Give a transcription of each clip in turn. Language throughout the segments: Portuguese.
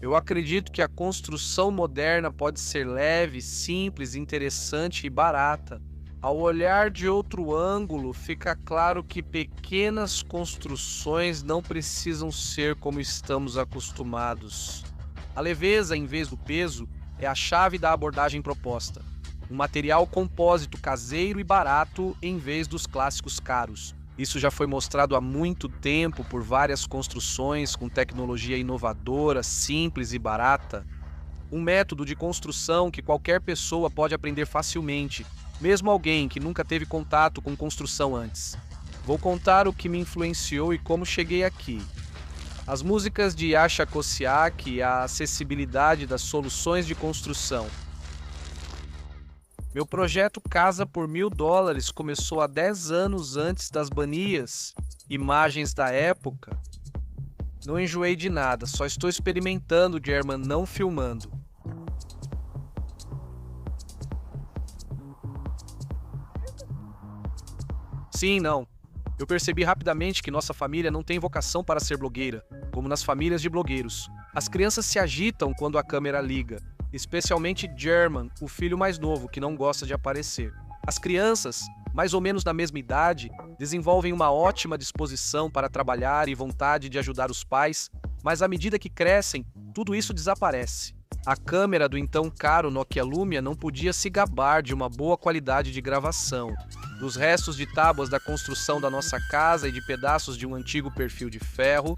Eu acredito que a construção moderna pode ser leve, simples, interessante e barata. Ao olhar de outro ângulo, fica claro que pequenas construções não precisam ser como estamos acostumados. A leveza, em vez do peso, é a chave da abordagem proposta. Um material compósito caseiro e barato em vez dos clássicos caros. Isso já foi mostrado há muito tempo por várias construções com tecnologia inovadora, simples e barata. Um método de construção que qualquer pessoa pode aprender facilmente, mesmo alguém que nunca teve contato com construção antes. Vou contar o que me influenciou e como cheguei aqui. As músicas de Yasha Kosiak e a acessibilidade das soluções de construção. Meu projeto Casa por $1000 começou há 10 anos antes das banias, imagens da época. Não enjoei de nada, só estou experimentando, German, não filmando. Sim, não. Eu percebi rapidamente que nossa família não tem vocação para ser blogueira, como nas famílias de blogueiros. As crianças se agitam quando a câmera liga, especialmente German, o filho mais novo, que não gosta de aparecer. As crianças, mais ou menos da mesma idade, desenvolvem uma ótima disposição para trabalhar e vontade de ajudar os pais, mas à medida que crescem, tudo isso desaparece. A câmera do então caro Nokia Lumia não podia se gabar de uma boa qualidade de gravação. Dos restos de tábuas da construção da nossa casa e de pedaços de um antigo perfil de ferro,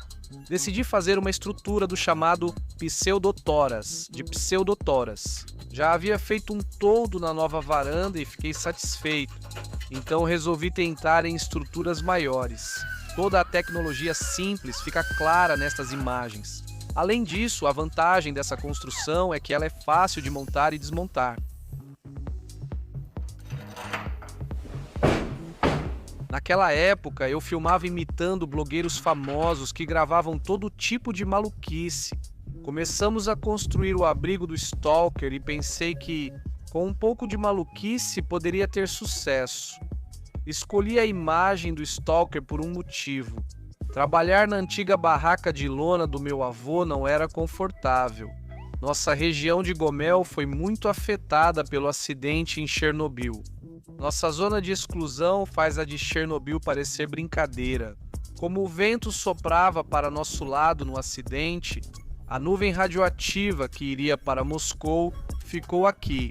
decidi fazer uma estrutura do chamado pseudotoras, de pseudotoras. Já havia feito um toldo na nova varanda e fiquei satisfeito, então resolvi tentar em estruturas maiores. Toda a tecnologia simples fica clara nestas imagens. Além disso, a vantagem dessa construção é que ela é fácil de montar e desmontar. Naquela época, eu filmava imitando blogueiros famosos que gravavam todo tipo de maluquice. Começamos a construir o abrigo do Stalker e pensei que, com um pouco de maluquice, poderia ter sucesso. Escolhi a imagem do Stalker por um motivo. Trabalhar na antiga barraca de lona do meu avô não era confortável. Nossa região de Gomel foi muito afetada pelo acidente em Chernobyl. Nossa zona de exclusão faz a de Chernobyl parecer brincadeira. Como o vento soprava para nosso lado no acidente, a nuvem radioativa que iria para Moscou ficou aqui.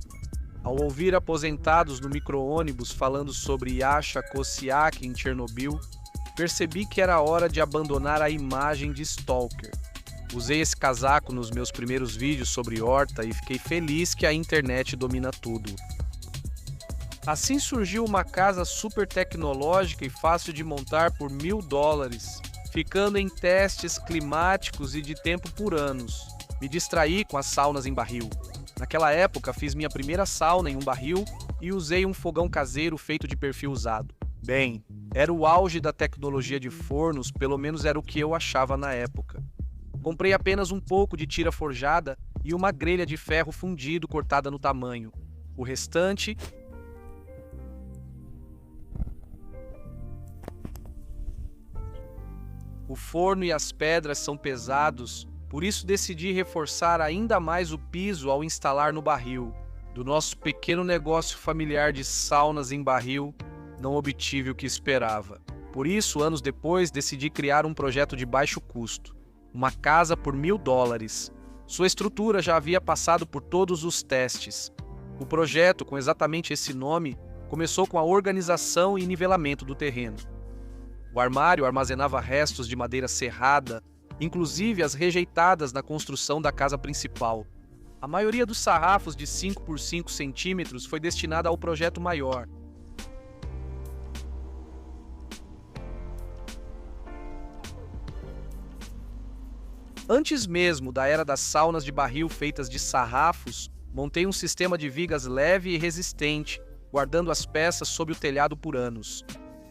Ao ouvir aposentados no micro-ônibus falando sobre Yasha Kosiak em Chernobyl, percebi que era hora de abandonar a imagem de Stalker. Usei esse casaco nos meus primeiros vídeos sobre horta e fiquei feliz que a internet domina tudo. Assim surgiu uma casa super tecnológica e fácil de montar por $1000, ficando em testes climáticos e de tempo por anos. Me distraí com as saunas em barril. Naquela época fiz minha primeira sauna em um barril e usei um fogão caseiro feito de perfil usado. Bem, era o auge da tecnologia de fornos, pelo menos era o que eu achava na época. Comprei apenas um pouco de tira forjada e uma grelha de ferro fundido cortada no tamanho. O restante... O forno e as pedras são pesados, por isso decidi reforçar ainda mais o piso ao instalar no barril. Do nosso pequeno negócio familiar de saunas em barril, não obtive o que esperava. Por isso, anos depois, decidi criar um projeto de baixo custo. Uma casa por $1000. Sua estrutura já havia passado por todos os testes. O projeto, com exatamente esse nome, começou com a organização e nivelamento do terreno. O armário armazenava restos de madeira serrada, inclusive as rejeitadas na construção da casa principal. A maioria dos sarrafos de 5 por 5 centímetros foi destinada ao projeto maior. Antes mesmo da era das saunas de barril feitas de sarrafos, montei um sistema de vigas leve e resistente, guardando as peças sob o telhado por anos.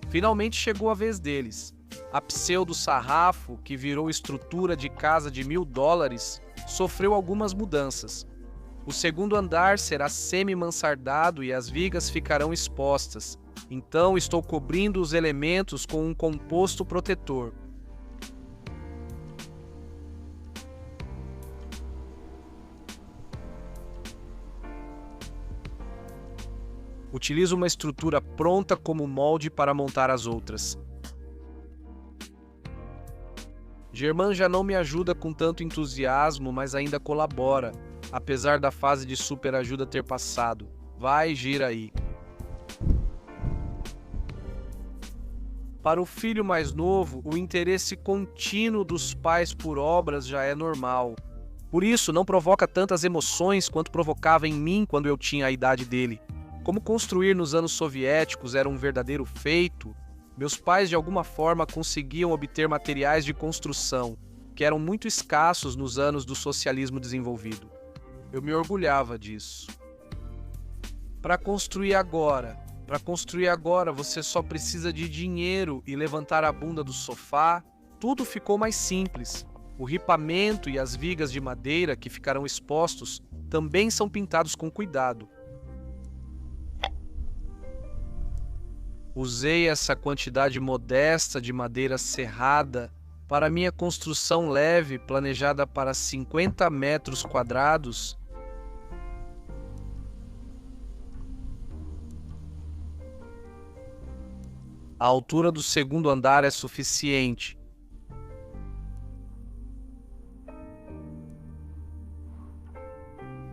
Finalmente chegou a vez deles. A pseudo-sarrafo, que virou estrutura de casa de $1000, sofreu algumas mudanças. O segundo andar será semi-mansardado e as vigas ficarão expostas. Então estou cobrindo os elementos com um composto protetor. Utilizo uma estrutura pronta como molde para montar as outras. Germán já não me ajuda com tanto entusiasmo, mas ainda colabora, apesar da fase de superajuda ter passado. Vai, gira aí. Para o filho mais novo, o interesse contínuo dos pais por obras já é normal. Por isso, não provoca tantas emoções quanto provocava em mim quando eu tinha a idade dele. Como construir nos anos soviéticos era um verdadeiro feito, meus pais de alguma forma conseguiam obter materiais de construção, que eram muito escassos nos anos do socialismo desenvolvido. Eu me orgulhava disso. Para construir agora, você só precisa de dinheiro e levantar a bunda do sofá. Tudo ficou mais simples. O ripamento e as vigas de madeira que ficarão expostos também são pintados com cuidado. Usei essa quantidade modesta de madeira serrada para minha construção leve, planejada para 50 metros quadrados. A altura do segundo andar é suficiente.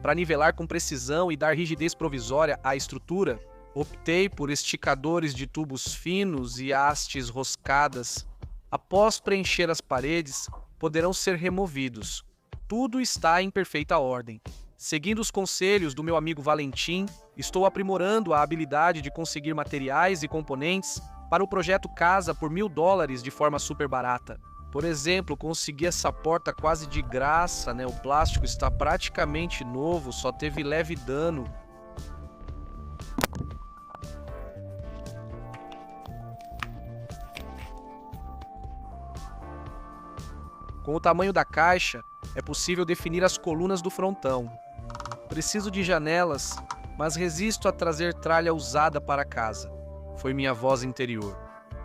Para nivelar com precisão e dar rigidez provisória à estrutura, optei por esticadores de tubos finos e hastes roscadas. Após preencher as paredes, poderão ser removidos. Tudo está em perfeita ordem. Seguindo os conselhos do meu amigo Valentim, estou aprimorando a habilidade de conseguir materiais e componentes para o projeto Casa por $1.000 de forma super barata. Por exemplo, consegui essa porta quase de graça, né? O plástico está praticamente novo, só teve leve dano. Com o tamanho da caixa, é possível definir as colunas do frontão. Preciso de janelas, mas resisto a trazer tralha usada para casa. Foi minha voz interior.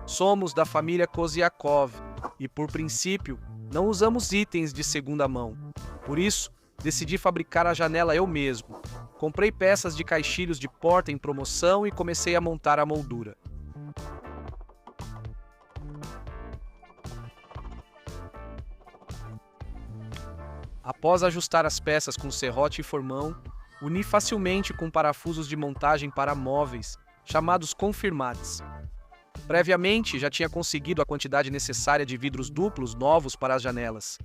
Somos da família Koziakov e, por princípio, não usamos itens de segunda mão. Por isso, decidi fabricar a janela eu mesmo. Comprei peças de caixilhos de porta em promoção e comecei a montar a moldura. Após ajustar as peças com serrote e formão, uni facilmente com parafusos de montagem para móveis, chamados confirmates. Previamente, já tinha conseguido a quantidade necessária de vidros duplos novos para as janelas.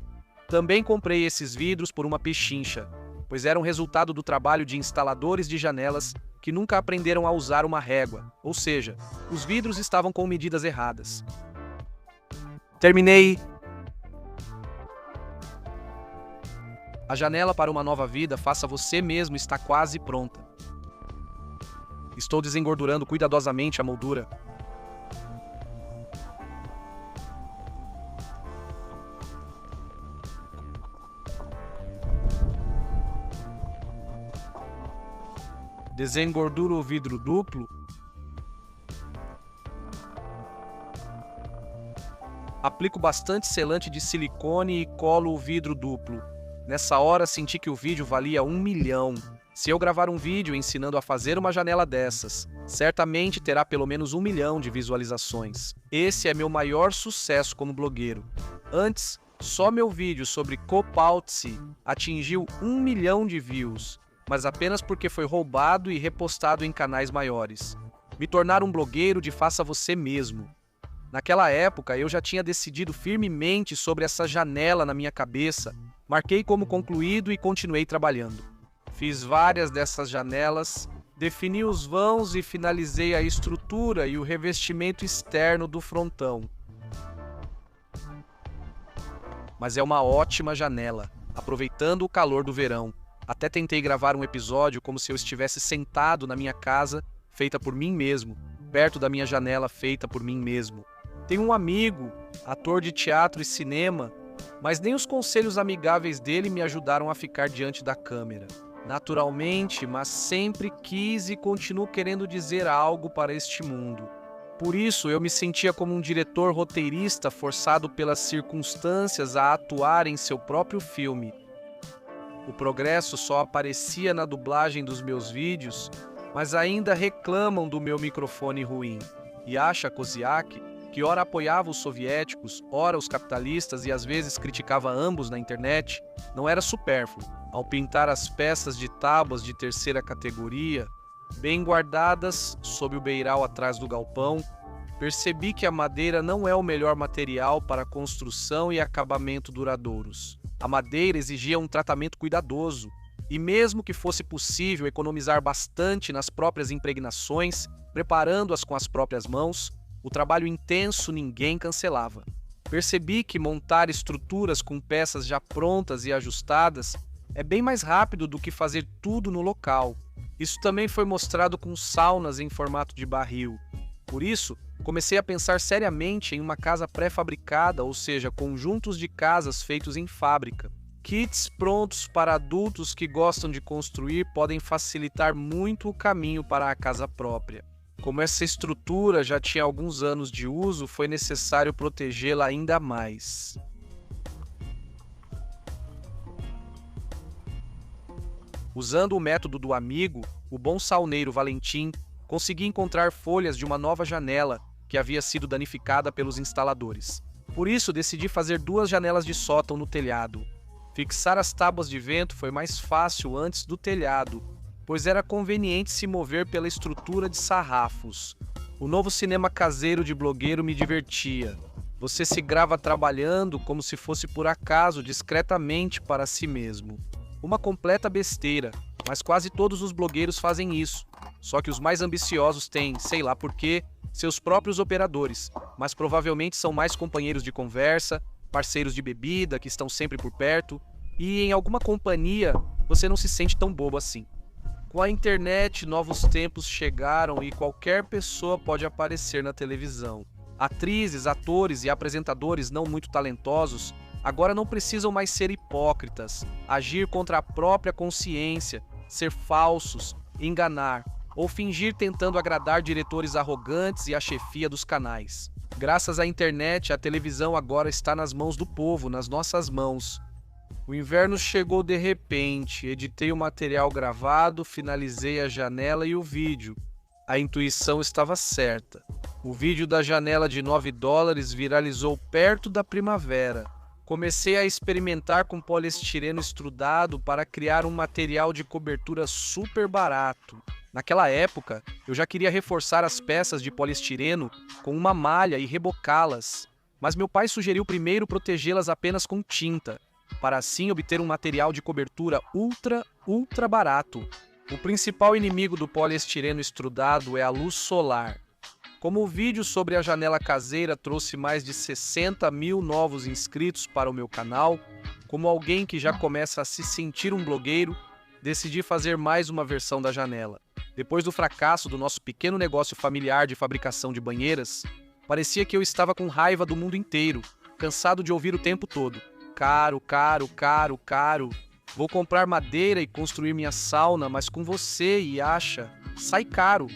Também comprei esses vidros por uma pechincha, pois eram resultado do trabalho de instaladores de janelas que nunca aprenderam a usar uma régua, ou seja, os vidros estavam com medidas erradas. Terminei! A janela para uma nova vida, faça você mesmo, está quase pronta. Estou desengordurando cuidadosamente a moldura. Desengorduro o vidro duplo. Aplico bastante selante de silicone e colo o vidro duplo. Nessa hora senti que o vídeo valia 1 milhão. Se eu gravar um vídeo ensinando a fazer uma janela dessas, certamente terá pelo menos 1 milhão de visualizações. Esse é meu maior sucesso como blogueiro. Antes, só meu vídeo sobre Kopaltsi atingiu 1 milhão de views, mas apenas porque foi roubado e repostado em canais maiores. Me tornar um blogueiro de faça você mesmo. Naquela época, eu já tinha decidido firmemente sobre essa janela na minha cabeça, marquei como concluído e continuei trabalhando. Fiz várias dessas janelas, defini os vãos e finalizei a estrutura e o revestimento externo do frontão. Mas é uma ótima janela, aproveitando o calor do verão. Até tentei gravar um episódio como se eu estivesse sentado na minha casa, feita por mim mesmo, perto da minha janela feita por mim mesmo. Tenho um amigo, ator de teatro e cinema, mas nem os conselhos amigáveis dele me ajudaram a ficar diante da câmera. Naturalmente, mas sempre quis e continuo querendo dizer algo para este mundo. Por isso, eu me sentia como um diretor roteirista forçado pelas circunstâncias a atuar em seu próprio filme. O progresso só aparecia na dublagem dos meus vídeos mas ainda reclamam do meu microfone ruim. Yasha Koziak, que ora apoiava os soviéticos, ora os capitalistas e às vezes criticava ambos na internet, não era supérfluo. Ao pintar as peças de tábuas de terceira categoria, bem guardadas sob o beiral atrás do galpão, percebi que a madeira não é o melhor material para construção e acabamento duradouros. A madeira exigia um tratamento cuidadoso, e mesmo que fosse possível economizar bastante nas próprias impregnações, preparando-as com as próprias mãos, o trabalho intenso ninguém cancelava. Percebi que montar estruturas com peças já prontas e ajustadas é bem mais rápido do que fazer tudo no local. Isso também foi mostrado com saunas em formato de barril. Por isso, comecei a pensar seriamente em uma casa pré-fabricada, ou seja, conjuntos de casas feitos em fábrica. Kits prontos para adultos que gostam de construir podem facilitar muito o caminho para a casa própria. Como essa estrutura já tinha alguns anos de uso, foi necessário protegê-la ainda mais. Usando o método do amigo, o bom sauneiro Valentim, consegui encontrar folhas de uma nova janela que havia sido danificada pelos instaladores. Por isso, decidi fazer 2 janelas de sótão no telhado. Fixar as tábuas de vento foi mais fácil antes do telhado, pois era conveniente se mover pela estrutura de sarrafos. O novo cinema caseiro de blogueiro me divertia. Você se grava trabalhando como se fosse por acaso, discretamente para si mesmo. Uma completa besteira, mas quase todos os blogueiros fazem isso. Só que os mais ambiciosos têm, sei lá porquê, seus próprios operadores, mas provavelmente são mais companheiros de conversa, parceiros de bebida que estão sempre por perto, e em alguma companhia você não se sente tão bobo assim. Com a internet, novos tempos chegaram e qualquer pessoa pode aparecer na televisão. Atrizes, atores e apresentadores não muito talentosos agora não precisam mais ser hipócritas, agir contra a própria consciência, ser falsos, enganar ou fingir tentando agradar diretores arrogantes e a chefia dos canais. Graças à internet, a televisão agora está nas mãos do povo, nas nossas mãos. O inverno chegou de repente, editei o material gravado, finalizei a janela e o vídeo. A intuição estava certa. O vídeo da janela de $9 viralizou perto da primavera. Comecei a experimentar com poliestireno estrudado para criar um material de cobertura super barato. Naquela época, eu já queria reforçar as peças de poliestireno com uma malha e rebocá-las, mas meu pai sugeriu primeiro protegê-las apenas com tinta, para assim obter um material de cobertura ultra barato. O principal inimigo do poliestireno estrudado é a luz solar. Como o vídeo sobre a janela caseira trouxe mais de 60 mil novos inscritos para o meu canal, como alguém que já começa a se sentir um blogueiro, decidi fazer mais uma versão da janela. Depois do fracasso do nosso pequeno negócio familiar de fabricação de banheiras, parecia que eu estava com raiva do mundo inteiro, cansado de ouvir o tempo todo: caro, caro, caro, caro. Vou comprar madeira e construir minha sauna, mas com você, Yasha, sai caro.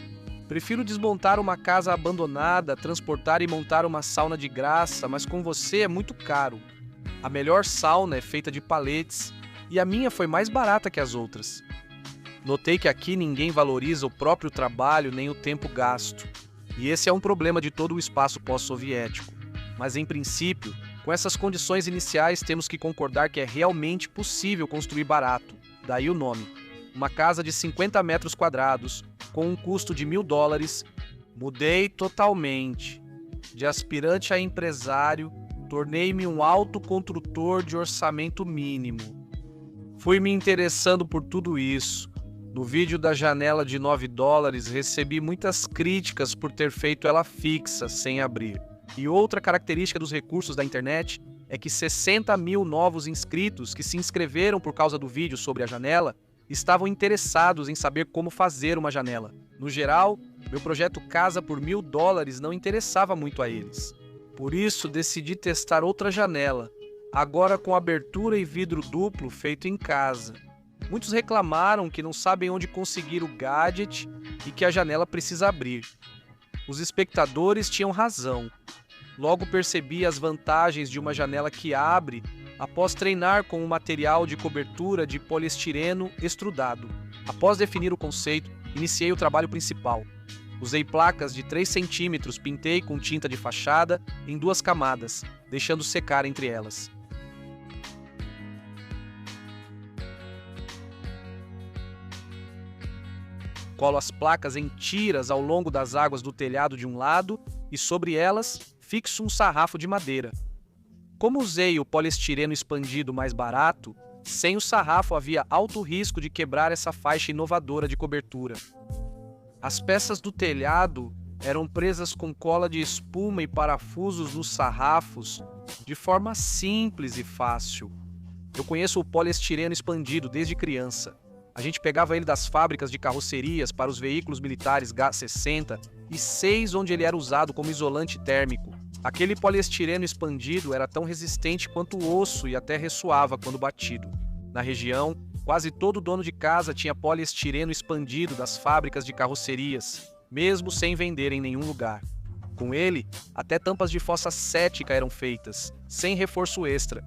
Prefiro desmontar uma casa abandonada, transportar e montar uma sauna de graça, mas com você é muito caro. A melhor sauna é feita de paletes e a minha foi mais barata que as outras. Notei que aqui ninguém valoriza o próprio trabalho nem o tempo gasto. E esse é um problema de todo o espaço pós-soviético. Mas em princípio, com essas condições iniciais temos que concordar que é realmente possível construir barato. Daí o nome. Uma casa de 50 metros quadrados, com um custo de $1.000, mudei totalmente. De aspirante a empresário, tornei-me um autoconstrutor de orçamento mínimo. Fui me interessando por tudo isso. No vídeo da janela de $9, recebi muitas críticas por ter feito ela fixa, sem abrir. E outra característica dos recursos da internet é que 60 mil novos inscritos que se inscreveram por causa do vídeo sobre a janela estavam interessados em saber como fazer uma janela. No geral, meu projeto Casa por $1.000 não interessava muito a eles. Por isso, decidi testar outra janela, agora com abertura e vidro duplo feito em casa. Muitos reclamaram que não sabem onde conseguir o gadget e que a janela precisa abrir. Os espectadores tinham razão. Logo percebi as vantagens de uma janela que abre após treinar com um material de cobertura de poliestireno extrudado. Após definir o conceito, iniciei o trabalho principal. Usei placas de 3 centímetros, pintei com tinta de fachada em 2 camadas, deixando secar entre elas. Colo as placas em tiras ao longo das águas do telhado de um lado e sobre elas fixo um sarrafo de madeira. Como usei o poliestireno expandido mais barato, sem o sarrafo havia alto risco de quebrar essa faixa inovadora de cobertura. As peças do telhado eram presas com cola de espuma e parafusos nos sarrafos de forma simples e fácil. Eu conheço o poliestireno expandido desde criança. A gente pegava ele das fábricas de carrocerias para os veículos militares G-60 e 6 onde ele era usado como isolante térmico. Aquele poliestireno expandido era tão resistente quanto o osso e até ressoava quando batido. Na região, quase todo dono de casa tinha poliestireno expandido das fábricas de carrocerias, mesmo sem vender em nenhum lugar. Com ele, até tampas de fossa séptica eram feitas, sem reforço extra.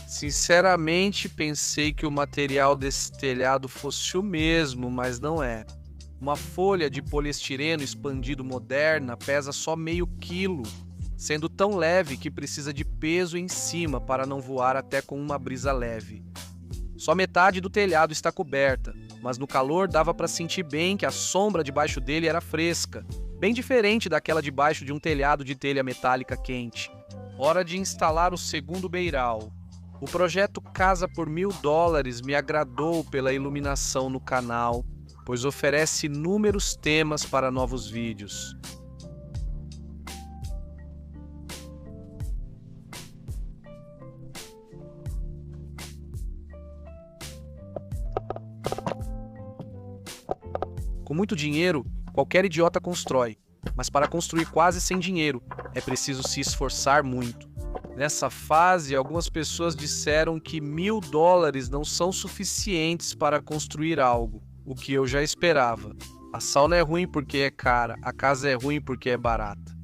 Sinceramente, pensei que o material desse telhado fosse o mesmo, mas não é. Uma folha de poliestireno expandido moderna pesa só meio quilo, sendo tão leve que precisa de peso em cima para não voar até com uma brisa leve. Só metade do telhado está coberta, mas no calor dava para sentir bem que a sombra debaixo dele era fresca, bem diferente daquela debaixo de um telhado de telha metálica quente. Hora de instalar o segundo beiral. O projeto Casa por $1000 me agradou pela iluminação no canal, pois oferece inúmeros temas para novos vídeos. Com muito dinheiro, qualquer idiota constrói, mas para construir quase sem dinheiro, é preciso se esforçar muito. Nessa fase, algumas pessoas disseram que $1000 não são suficientes para construir algo, o que eu já esperava. A sauna é ruim porque é cara, a casa é ruim porque é barata.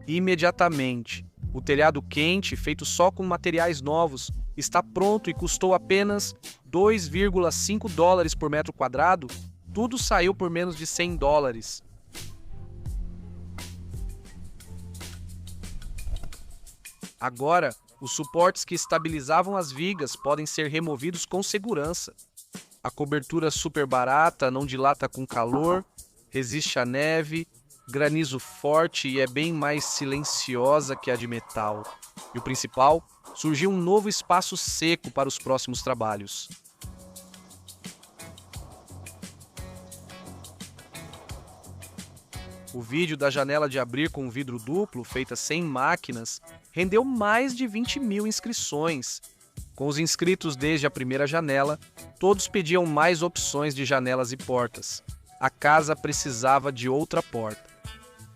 Imediatamente. O telhado quente, feito só com materiais novos, está pronto e custou apenas $2,5 por metro quadrado. Tudo saiu por menos de $100. Agora, os suportes que estabilizavam as vigas podem ser removidos com segurança. A cobertura super barata, não dilata com calor, resiste à neve, granizo forte e é bem mais silenciosa que a de metal. E o principal, surgiu um novo espaço seco para os próximos trabalhos. O vídeo da janela de abrir com vidro duplo, feita sem máquinas, rendeu mais de 20.000 inscrições. Com os inscritos desde a primeira janela, todos pediam mais opções de janelas e portas. A casa precisava de outra porta.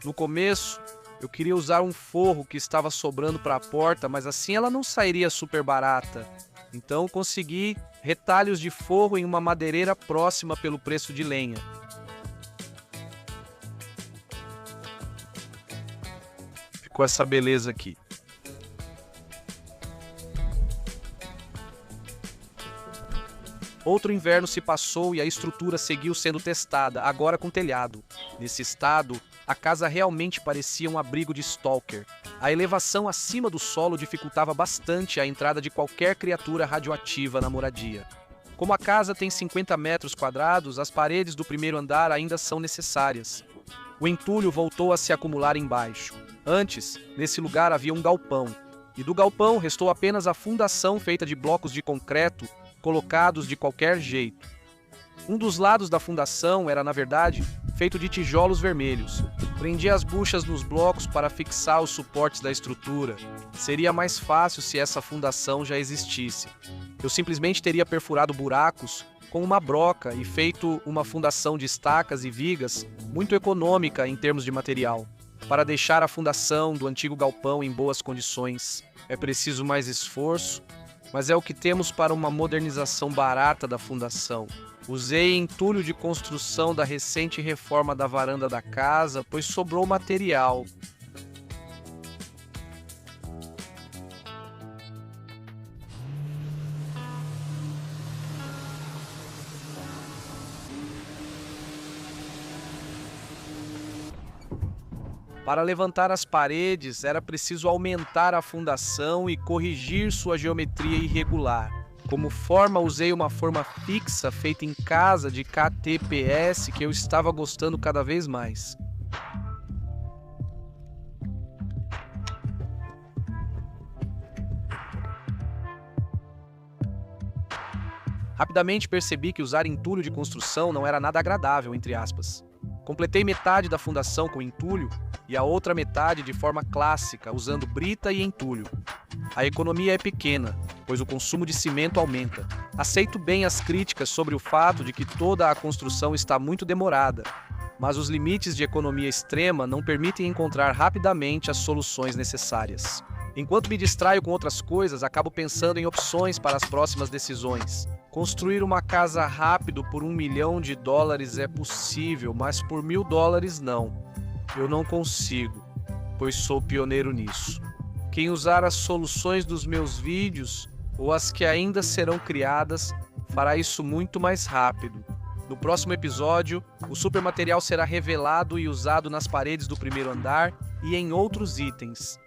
No começo, eu queria usar um forro que estava sobrando para a porta, mas assim ela não sairia super barata. Então consegui retalhos de forro em uma madeireira próxima pelo preço de lenha. Ficou essa beleza aqui. Outro inverno se passou e a estrutura seguiu sendo testada, agora com telhado. Nesse estado, a casa realmente parecia um abrigo de stalker. A elevação acima do solo dificultava bastante a entrada de qualquer criatura radioativa na moradia. Como a casa tem 50 metros quadrados, as paredes do primeiro andar ainda são necessárias. O entulho voltou a se acumular embaixo. Antes, nesse lugar havia um galpão, e do galpão restou apenas a fundação feita de blocos de concreto colocados de qualquer jeito. Um dos lados da fundação era, na verdade, feito de tijolos vermelhos. Prendi as buchas nos blocos para fixar os suportes da estrutura. Seria mais fácil se essa fundação já existisse. Eu simplesmente teria perfurado buracos com uma broca e feito uma fundação de estacas e vigas muito econômica em termos de material. Para deixar a fundação do antigo galpão em boas condições, é preciso mais esforço mas é o que temos para uma modernização barata da fundação. Usei entulho de construção da recente reforma da varanda da casa, pois sobrou material. Para levantar as paredes, era preciso aumentar a fundação e corrigir sua geometria irregular. Como forma, usei uma forma fixa feita em casa de KTPS que eu estava gostando cada vez mais. Rapidamente percebi que usar entulho de construção não era nada agradável, entre aspas. Completei metade da fundação com entulho e a outra metade de forma clássica, usando brita e entulho. A economia é pequena, pois o consumo de cimento aumenta. Aceito bem as críticas sobre o fato de que toda a construção está muito demorada, mas os limites de economia extrema não permitem encontrar rapidamente as soluções necessárias. Enquanto me distraio com outras coisas, acabo pensando em opções para as próximas decisões. Construir uma casa rápido por $1 milhão é possível, mas por $1.000 não. Eu não consigo, pois sou pioneiro nisso. Quem usar as soluções dos meus vídeos, ou as que ainda serão criadas, fará isso muito mais rápido. No próximo episódio, o supermaterial será revelado e usado nas paredes do primeiro andar e em outros itens.